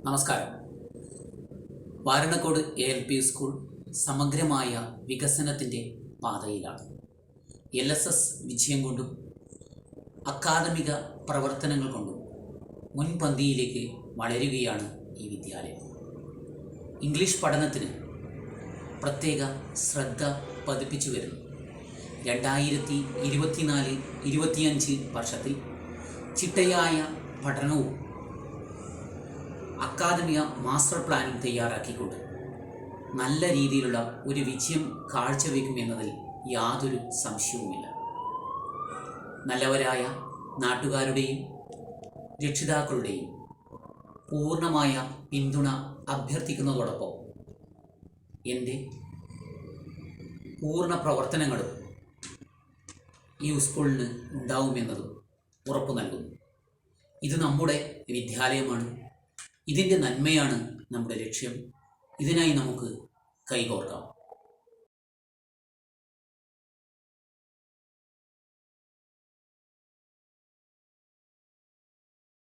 നമസ്കാരം. Varanakkode ALP school സമഗ്രമായ വികസനത്തിൻ്റെ പാതയിലാണ്. LSS വിജയം കൊണ്ടും അക്കാദമിക പ്രവർത്തനങ്ങൾ കൊണ്ടും മുൻപന്തിയിലേക്ക് വളരുകയാണ് ഈ വിദ്യാലയം. ഇംഗ്ലീഷ് പഠനത്തിന് പ്രത്യേക ശ്രദ്ധ പതിപ്പിച്ചു വരുന്നു. 2024-25 വർഷത്തിൽ ചിട്ടയായ പഠനവും അക്കാദമിക മാസ്റ്റർ പ്ലാനും തയ്യാറാക്കിക്കൊണ്ട് നല്ല രീതിയിലുള്ള ഒരു വിജയം കാഴ്ചവെക്കുമെന്നതിൽ യാതൊരു സംശയവുമില്ല. നല്ലവരായ നാട്ടുകാരുടെയും രക്ഷിതാക്കളുടെയും പൂർണ്ണമായ പിന്തുണ അഭ്യർത്ഥിക്കുന്നതോടൊപ്പം എൻ്റെ പൂർണ്ണ പ്രവർത്തനങ്ങളും ഈ സ്കൂളിന് ഉണ്ടാവുമെന്നതും ഉറപ്പു നൽകുന്നു. ഇത് നമ്മുടെ വിദ്യാലയമാണ്. ഇതിൻ്റെ നന്മയാണ് നമ്മുടെ ലക്ഷ്യം. ഇതിനായി നമുക്ക് കൈകോർക്കാം.